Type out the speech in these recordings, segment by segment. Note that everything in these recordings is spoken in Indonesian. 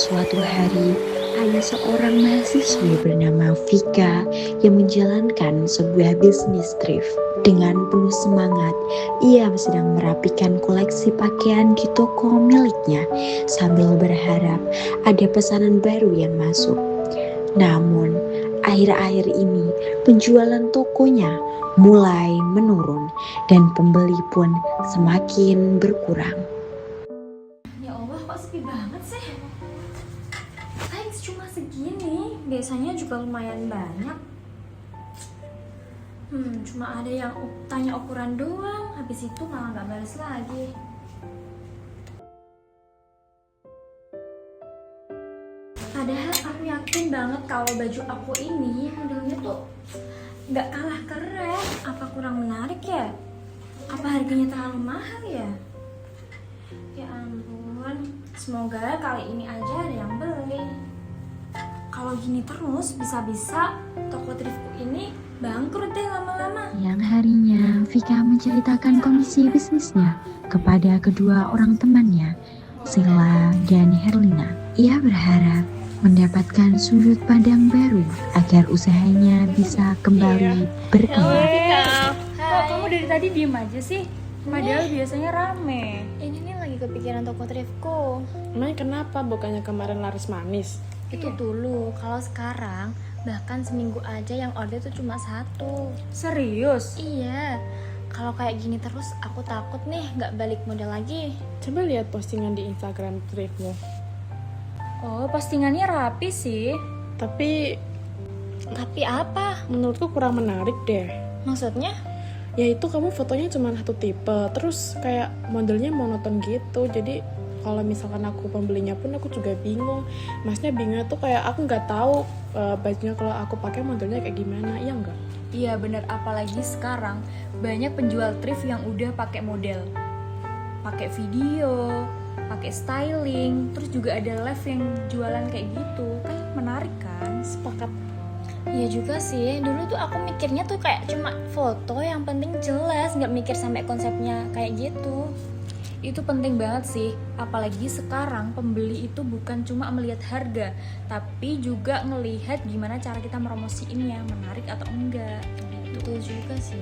suatu hari, ada seorang mahasiswi bernama Vika yang menjalankan sebuah bisnis thrift. Dengan penuh semangat, ia sedang merapikan koleksi pakaian di toko miliknya sambil berharap ada pesanan baru yang masuk. Namun, akhir-akhir ini penjualan tokonya mulai menurun dan pembeli pun semakin berkurang. Ya Allah, kok sepi banget sih? Thanks cuma segini, biasanya juga lumayan banyak. Cuma ada yang tanya ukuran doang, habis itu malah gak balas lagi. Padahal aku yakin banget kalau baju aku ini modelnya tuh gak kalah keren. Apa kurang menarik ya? Apa harganya terlalu mahal ya? Ya ampun, semoga kali ini aja ada yang beli. Kalau gini terus, bisa-bisa toko thriftku ini bangkrut deh lama-lama. Yang harinya, Vika menceritakan kondisi bisnisnya kepada kedua orang temannya, Sila dan Herlina. Ia berharap mendapatkan sudut pandang baru agar usahanya bisa kembali berkembang. Kok kamu dari tadi diem aja sih? Padahal biasanya rame. Ini nih lagi kepikiran toko thriftku. Emang kenapa? Bukannya kemarin laris manis? Itu dulu, kalau sekarang bahkan seminggu aja yang order tuh cuma 1. Serius? Iya, kalau kayak gini terus aku takut nih gak balik modal lagi. Coba lihat postingan di Instagram thriftmu. Oh, postingannya rapi sih. Tapi Tapi apa? menurutku kurang menarik deh. Maksudnya? Yaitu kamu fotonya cuma satu tipe, terus kayak modelnya monoton gitu. Jadi kalau misalkan aku pembelinya pun aku juga bingung. Masnya bingung tuh kayak aku nggak tahu bajunya kalau aku pakai modelnya kayak gimana, iya nggak? Iya bener, apalagi sekarang banyak penjual thrift yang udah pakai model, pakai video, pakai styling, terus juga ada live yang jualan kayak gitu, kan menarik kan? Sepakat. Iya juga sih, dulu tuh aku mikirnya tuh kayak cuma foto yang penting jelas, gak mikir sampai konsepnya kayak gitu. Itu penting banget sih, apalagi sekarang pembeli itu bukan cuma melihat harga, tapi juga ngelihat gimana cara kita meromosiinnya, menarik atau enggak gitu. Betul juga sih.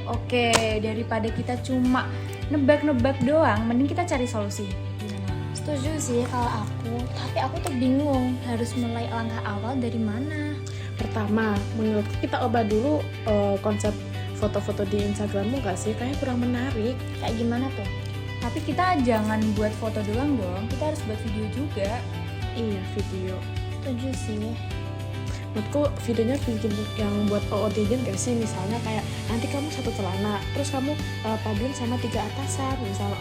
Oke, daripada kita cuma nebak-nebak doang, mending kita cari solusi. Setuju sih kalau aku, tapi aku tuh bingung harus mulai langkah awal dari mana. Pertama, menurutku kita ubah dulu konsep foto-foto di Instagrammu gak sih? Kayaknya kurang menarik. Kayak gimana tuh? Tapi kita jangan buat foto doang dong, kita harus buat video juga. Iya, video. Setuju sih. Menurutku videonya bikin yang buat OOTD gak sih? Misalnya kayak nanti kamu satu celana, terus kamu paduin sama 3 atasan, misalnya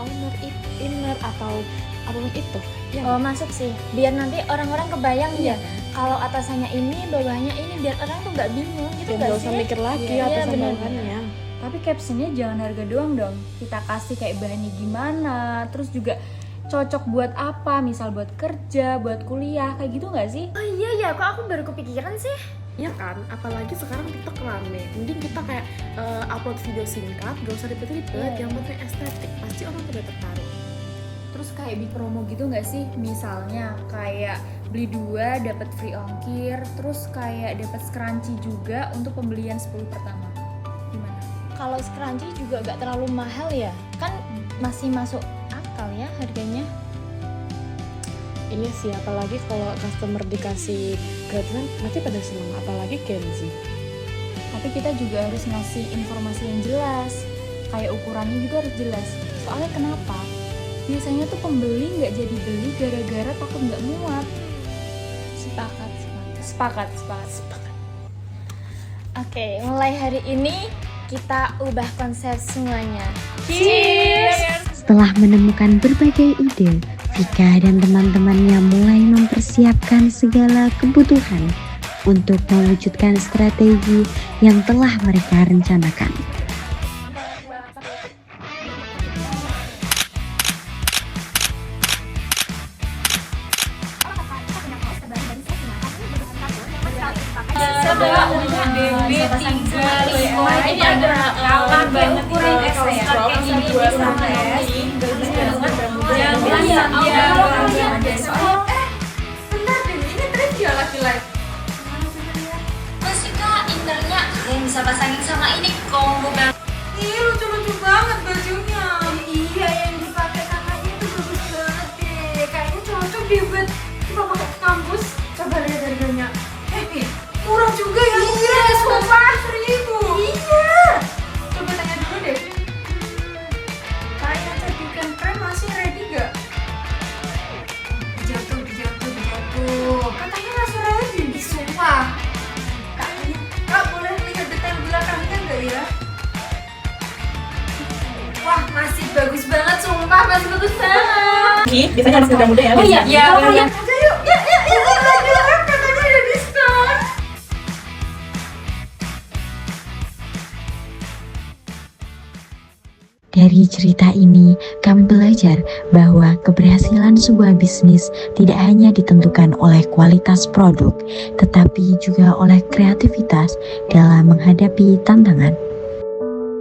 inner atau apapun itu. Ya, Oh masuk sih, biar nanti orang-orang kebayang ya kalau atasannya ini, bawahnya ini, biar orang tuh nggak bingung gitu dan nggak gak usah sih? mikir lagi Iya, atasan bener. bawahannya. Tapi captionnya jangan harga doang dong, kita kasih kayak bahannya gimana, terus juga cocok buat apa, misal buat kerja, buat kuliah, kayak gitu nggak sih? Oh iya ya, kok aku baru kepikiran sih? Iya kan, apalagi sekarang TikTok rame. Mending kita kayak upload video singkat, gak usah ribet-ribet, yang penting estetik, pasti orang udah tertarik. Terus kayak di promo gitu nggak sih? Misalnya kayak beli 2 dapat free ongkir, terus kayak dapat scrunchie juga untuk pembelian 10 pertama. Gimana? Kalau scrunchie juga nggak terlalu mahal ya? Kan masih masuk akal ya harganya? Iya sih, apalagi kalau customer dikasih gratisan pasti pada seneng, apalagi Gen Z. Tapi kita juga harus ngasih informasi yang jelas, kayak ukurannya juga harus jelas. Soalnya kenapa? Biasanya tuh pembeli nggak jadi beli gara-gara takut nggak muat. Sepakat. Oke, mulai hari ini kita ubah konsep semuanya. Setelah menemukan berbagai ide, Vika dan teman-temannya mulai mempersiapkan segala kebutuhan untuk mewujudkan strategi yang telah mereka rencanakan. Sebelah BB3 ini ada kawan banget kurang kayak ini. Jangan ya, bagus banget, sumpah bagus banget. Biasanya harus muda-muda ya. Oh iya, Iya, oh, bener. iya. Ayo yuk, yuk, katanya ada diskon. Dari cerita ini, kami belajar bahwa keberhasilan sebuah bisnis tidak hanya ditentukan oleh kualitas produk, tetapi juga oleh kreativitas dalam menghadapi tantangan.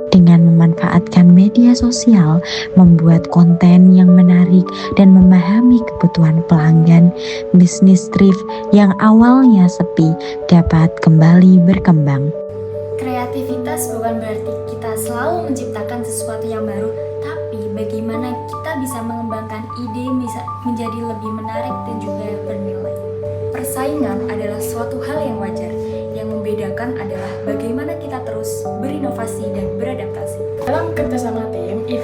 Dengan memanfaatkan media sosial, membuat konten yang menarik dan memahami kebutuhan pelanggan, bisnis thrift yang awalnya sepi dapat kembali berkembang. Kreativitas bukan berarti kita selalu menciptakan sesuatu yang baru, tapi bagaimana kita bisa mengembangkan ide bisa menjadi lebih menarik dan juga bernilai. Persaingan adalah suatu hal yang wajar. Yang membedakan adalah bagaimana kita terus berinovasi dan beradaptasi. Dalam kerja sama tim, ide